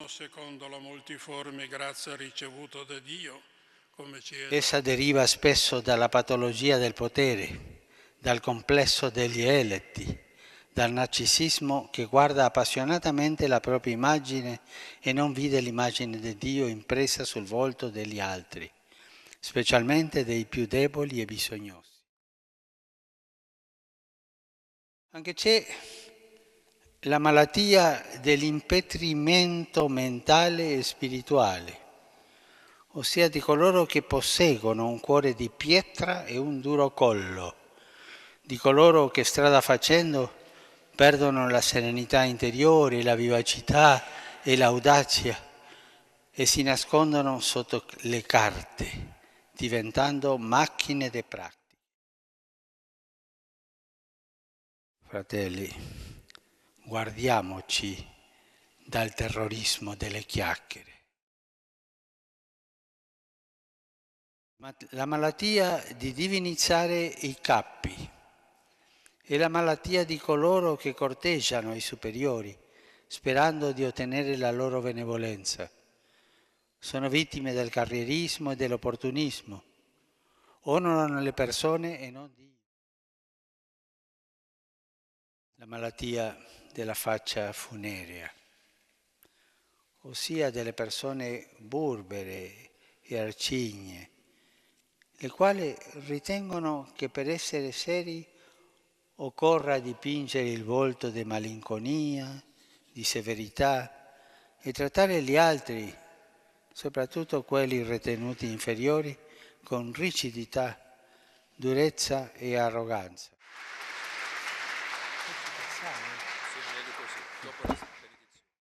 secondo la multiforme grazia ricevuta da Dio, come ci è Essa deriva spesso dalla patologia del potere, dal complesso degli eletti, dal narcisismo che guarda appassionatamente la propria immagine e non vede l'immagine di Dio impressa sul volto degli altri, specialmente dei più deboli e bisognosi. Anche c'è la malattia dell'impetrimento mentale e spirituale, ossia di coloro che posseggono un cuore di pietra e un duro collo, di coloro che strada facendo perdono la serenità interiore, la vivacità e l'audacia e si nascondono sotto le carte, diventando macchine di pratica. Fratelli, guardiamoci dal terrorismo delle chiacchiere. Ma la malattia di divinizzare i cappi è la malattia di coloro che corteggiano i superiori, sperando di ottenere la loro benevolenza. Sono vittime del carrierismo e dell'opportunismo. Onorano le persone e non Dio. La malattia della faccia funerea, ossia delle persone burbere e arcigne, le quali ritengono che per essere seri occorra dipingere il volto di malinconia, di severità e trattare gli altri, soprattutto quelli ritenuti inferiori, con rigidità, durezza e arroganza.